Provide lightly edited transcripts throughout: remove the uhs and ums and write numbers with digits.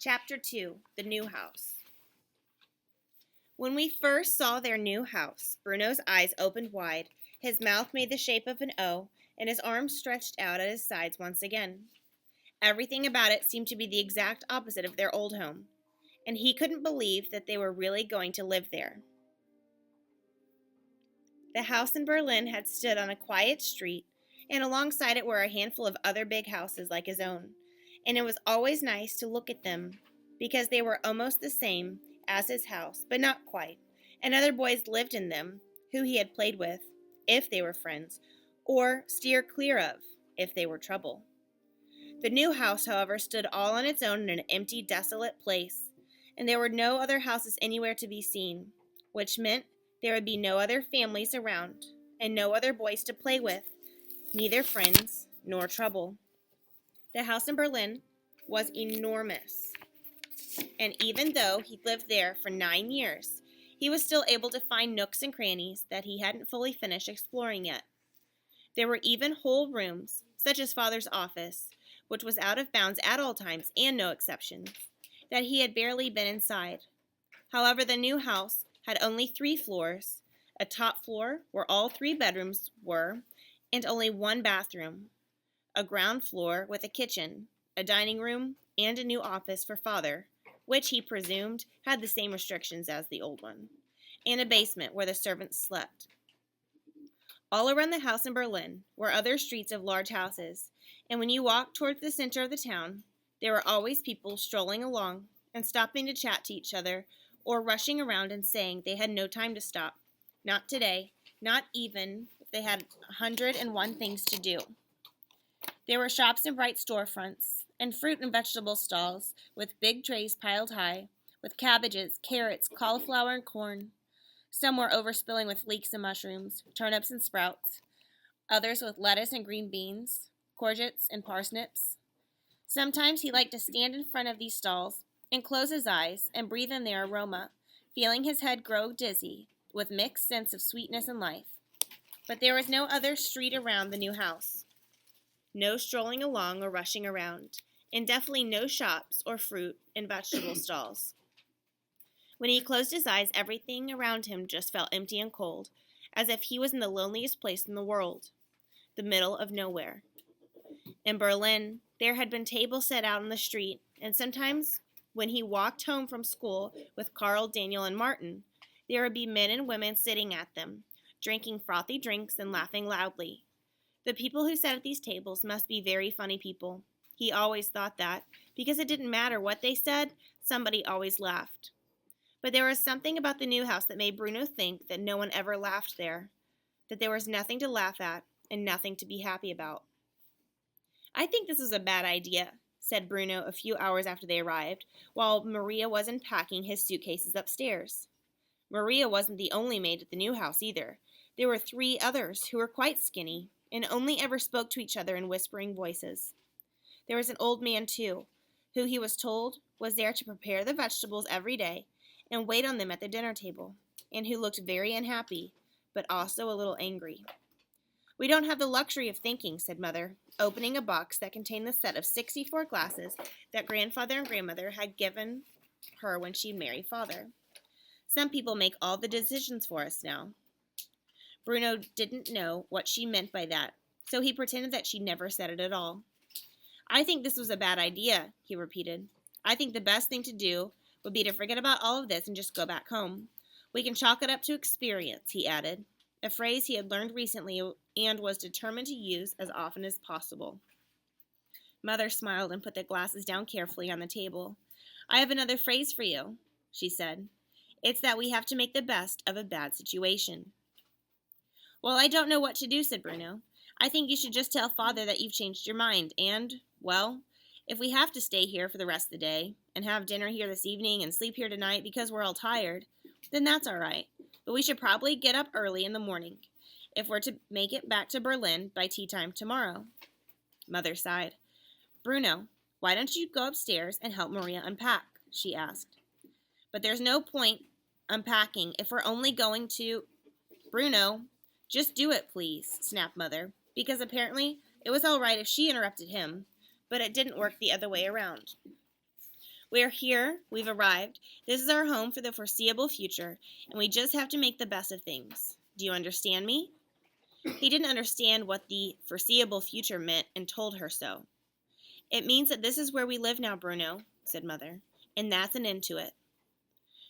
Chapter 2, The New House. When we first saw their new house, Bruno's eyes opened wide, his mouth made the shape of an O, and his arms stretched out at his sides once again. Everything about it seemed to be the exact opposite of their old home, and he couldn't believe that they were really going to live there. The house in Berlin had stood on a quiet street, and alongside it were a handful of other big houses like his own, and it was always nice to look at them because they were almost the same as his house, but not quite, and other boys lived in them who he had played with, if they were friends, or steer clear of, if they were trouble. The new house, however, stood all on its own in an empty, desolate place, and there were no other houses anywhere to be seen, which meant there would be no other families around, and no other boys to play with, neither friends nor trouble. The house in Berlin was enormous, and even though he'd lived there for 9 years, he was still able to find nooks and crannies that he hadn't fully finished exploring yet. There were even whole rooms, such as Father's office, which was out of bounds at all times and no exceptions, that he had barely been inside. However, the new house had only 3 floors, a top floor where all 3 bedrooms were, and only 1 bathroom, a ground floor with a kitchen, a dining room, and a new office for Father, which he presumed had the same restrictions as the old one, and a basement where the servants slept. All around the house in Berlin were other streets of large houses, and when you walked towards the center of the town, there were always people strolling along and stopping to chat to each other or rushing around and saying they had no time to stop. Not today, not even if they had 101 things to do. There were shops and bright storefronts, and fruit and vegetable stalls with big trays piled high, with cabbages, carrots, cauliflower, and corn. Some were overspilling with leeks and mushrooms, turnips and sprouts, others with lettuce and green beans, courgettes and parsnips. Sometimes he liked to stand in front of these stalls and close his eyes and breathe in their aroma, feeling his head grow dizzy with mixed sense of sweetness and life. But there was no other street around the new house. No strolling along or rushing around, and definitely no shops or fruit and vegetable stalls. When he closed his eyes, everything around him just felt empty and cold, as if he was in the loneliest place in the world, the middle of nowhere. In Berlin, there had been tables set out on the street, and sometimes when he walked home from school with Carl, Daniel, and Martin, there would be men and women sitting at them, drinking frothy drinks and laughing loudly. The people who sat at these tables must be very funny people. He always thought that, because it didn't matter what they said, somebody always laughed. But there was something about the new house that made Bruno think that no one ever laughed there, that there was nothing to laugh at and nothing to be happy about. "I think this is a bad idea," said Bruno a few hours after they arrived, while Maria was unpacking his suitcases upstairs. Maria wasn't the only maid at the new house either. There were 3 others who were quite skinny and only ever spoke to each other in whispering voices. There was an old man, too, who he was told was there to prepare the vegetables every day and wait on them at the dinner table, and who looked very unhappy, but also a little angry. "We don't have the luxury of thinking," said Mother, opening a box that contained the set of 64 glasses that Grandfather and Grandmother had given her when she married Father. "Some people make all the decisions for us now." Bruno didn't know what she meant by that, so he pretended that she never said it at all. "I think this was a bad idea," he repeated. "I think the best thing to do would be to forget about all of this and just go back home. We can chalk it up to experience," he added, a phrase he had learned recently and was determined to use as often as possible. Mother smiled and put the glasses down carefully on the table. "I have another phrase for you," she said. "It's that we have to make the best of a bad situation." "Well, I don't know what to do," said Bruno. "I think you should just tell Father that you've changed your mind, and, well, if we have to stay here for the rest of the day, and have dinner here this evening and sleep here tonight because we're all tired, then that's all right. But we should probably get up early in the morning, if we're to make it back to Berlin by tea time tomorrow." Mother sighed. "Bruno, why don't you go upstairs and help Maria unpack?" she asked. "But there's no point unpacking if we're only going to—" "Bruno, just do it, please," snapped Mother, because apparently it was all right if she interrupted him, but it didn't work the other way around. We're here, we've arrived. This is our home for the foreseeable future, and we just have to make the best of things. Do you understand me? He didn't understand what the foreseeable future meant and told her so. It means that this is where we live now, Bruno, said Mother, and that's an end to it.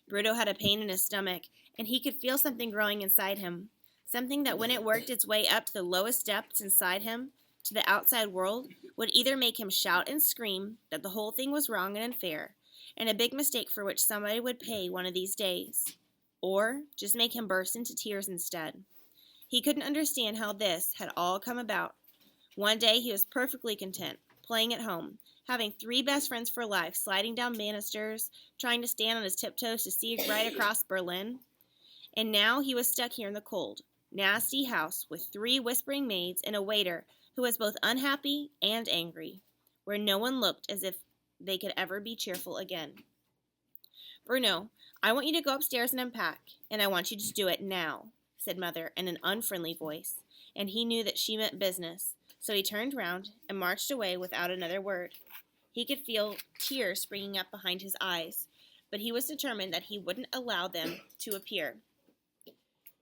Bruno had a pain in his stomach, and he could feel something growing inside him, something that when it worked its way up to the lowest depths inside him, to the outside world, would either make him shout and scream that the whole thing was wrong and unfair, and a big mistake for which somebody would pay one of these days, or just make him burst into tears instead. He couldn't understand how this had all come about. One day he was perfectly content, playing at home, having 3 best friends for life, sliding down banisters, trying to stand on his tiptoes to see right across Berlin. And now he was stuck here in the cold, nasty house with 3 whispering maids and a waiter who was both unhappy and angry, where no one looked as if they could ever be cheerful again. Bruno, I want you to go upstairs and unpack, and I want you to do it now, said Mother in an unfriendly voice, and he knew that she meant business, so he turned round and marched away without another word. He could feel tears springing up behind his eyes, but he was determined that he wouldn't allow them to appear.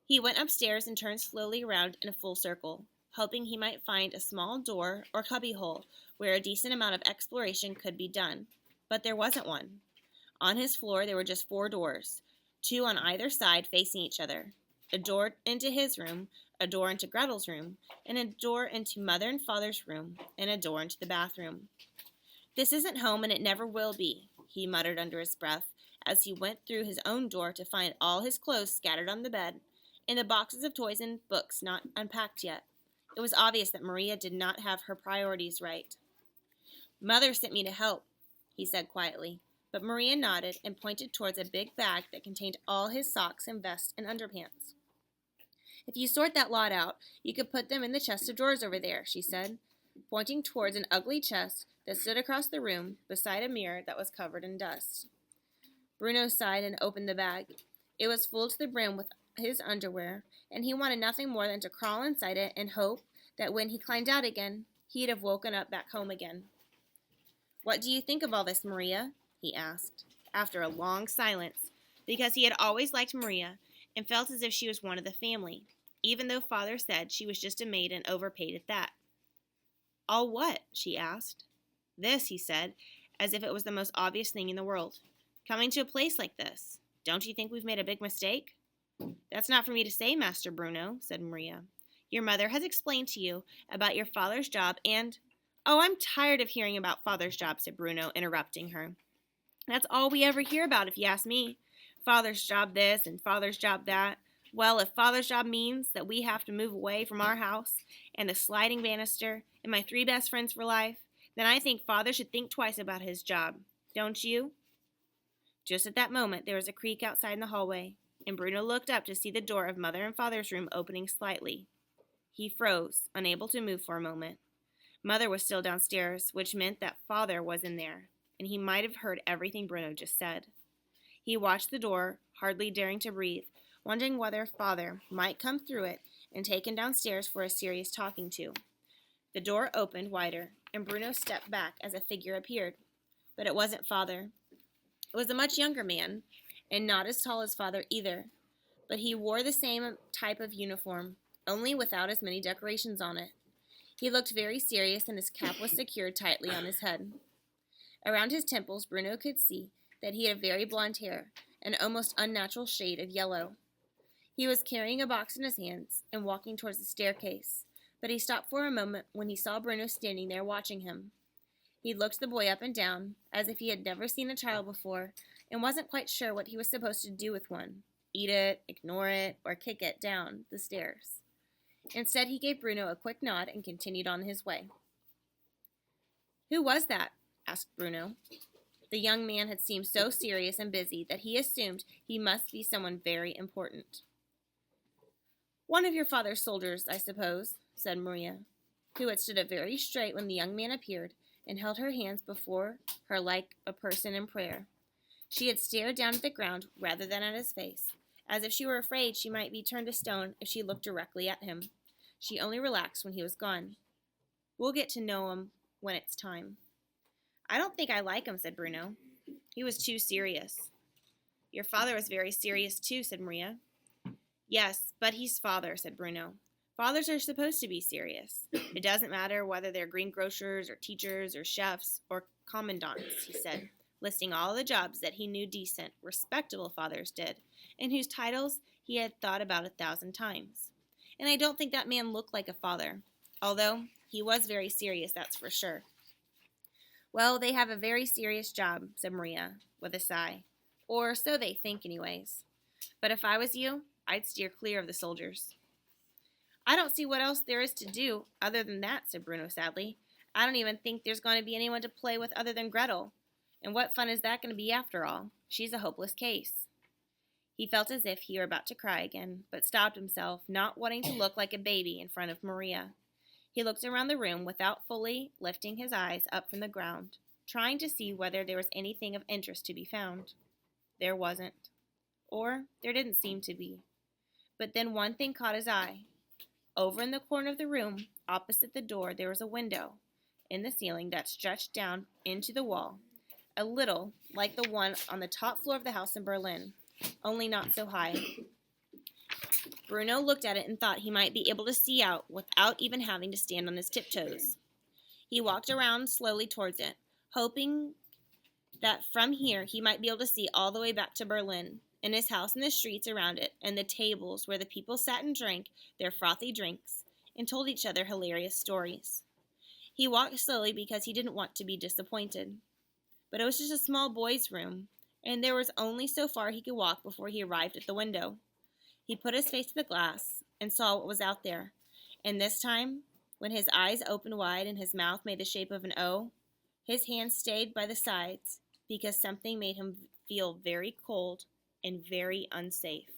He went upstairs and turned slowly around in a full circle, hoping he might find a small door or cubbyhole where a decent amount of exploration could be done, but there wasn't one. On his floor there were just 4 doors, 2 on either side facing each other, a door into his room, a door into Gretel's room, and a door into Mother and Father's room, and a door into the bathroom. This isn't home, and it never will be, he muttered under his breath, as he went through his own door to find all his clothes scattered on the bed, and the boxes of toys and books not unpacked yet. It was obvious that Maria did not have her priorities right. Mother sent me to help, he said quietly, but Maria nodded and pointed towards a big bag that contained all his socks and vest and underpants. If you sort that lot out, you could put them in the chest of drawers over there, she said, pointing towards an ugly chest that stood across the room beside a mirror that was covered in dust. Bruno sighed and opened the bag. It was full to the brim with his underwear, and he wanted nothing more than to crawl inside it and hope that when he climbed out again, he'd have woken up back home again. What do you think of all this, Maria? He asked, after a long silence, because he had always liked Maria and felt as if she was one of the family, even though Father said she was just a maid and overpaid at that. All what? She asked. This, he said, as if it was the most obvious thing in the world. Coming to a place like this. Don't you think we've made a big mistake? That's not for me to say, Master Bruno, said Maria. Your mother has explained to you about your father's job and... Oh, I'm tired of hearing about Father's job, said Bruno, interrupting her. That's all we ever hear about, if you ask me. Father's job this and Father's job that. Well, if Father's job means that we have to move away from our house and the sliding banister and my 3 best friends for life, then I think Father should think twice about his job. Don't you? Just at that moment, there was a creak outside in the hallway, and Bruno looked up to see the door of Mother and Father's room opening slightly. He froze, unable to move for a moment. Mother was still downstairs, which meant that Father was in there, and he might have heard everything Bruno just said. He watched the door, hardly daring to breathe, wondering whether Father might come through it and take him downstairs for a serious talking to. The door opened wider, and Bruno stepped back as a figure appeared. But it wasn't Father. It was a much younger man, and not as tall as Father either, but he wore the same type of uniform, only without as many decorations on it. He looked very serious, and his cap was secured tightly on his head. Around his temples, Bruno could see that he had very blonde hair, an almost unnatural shade of yellow. He was carrying a box in his hands and walking towards the staircase, but he stopped for a moment when he saw Bruno standing there watching him. He looked the boy up and down, as if he had never seen a child before, and wasn't quite sure what he was supposed to do with one, eat it, ignore it, or kick it down the stairs. Instead, he gave Bruno a quick nod and continued on his way. Who was that? Asked Bruno. The young man had seemed so serious and busy that he assumed he must be someone very important. One of your father's soldiers, I suppose, said Maria, who had stood up very straight when the young man appeared and held her hands before her like a person in prayer. She had stared down at the ground rather than at his face, as if she were afraid she might be turned to stone if she looked directly at him. She only relaxed when he was gone. We'll get to know him when it's time. I don't think I like him, said Bruno. He was too serious. Your father was very serious too, said Maria. Yes, but he's father, said Bruno. Fathers are supposed to be serious. It doesn't matter whether they're greengrocers or teachers or chefs or commandants, he said, listing all the jobs that he knew decent, respectable fathers did, and whose titles he had thought about 1,000 times. And I don't think that man looked like a father, although he was very serious, that's for sure. Well, they have a very serious job, said Maria, with a sigh. Or so they think, anyways. But if I was you, I'd steer clear of the soldiers. I don't see what else there is to do other than that, said Bruno sadly. I don't even think there's going to be anyone to play with other than Gretel. And what fun is that going to be after all? She's a hopeless case. He felt as if he were about to cry again, but stopped himself, not wanting to look like a baby in front of Maria. He looked around the room without fully lifting his eyes up from the ground, trying to see whether there was anything of interest to be found. There wasn't. Or there didn't seem to be. But then one thing caught his eye. Over in the corner of the room, opposite the door, there was a window in the ceiling that stretched down into the wall, a little like the one on the top floor of the house in Berlin, only not so high. Bruno looked at it and thought he might be able to see out without even having to stand on his tiptoes. He walked around slowly towards it, hoping that from here he might be able to see all the way back to Berlin, and his house and the streets around it, and the tables where the people sat and drank their frothy drinks and told each other hilarious stories. He walked slowly because he didn't want to be disappointed. But it was just a small boy's room, and there was only so far he could walk before he arrived at the window. He put his face to the glass and saw what was out there, and this time, when his eyes opened wide and his mouth made the shape of an O, his hands stayed by the sides because something made him feel very cold and very unsafe.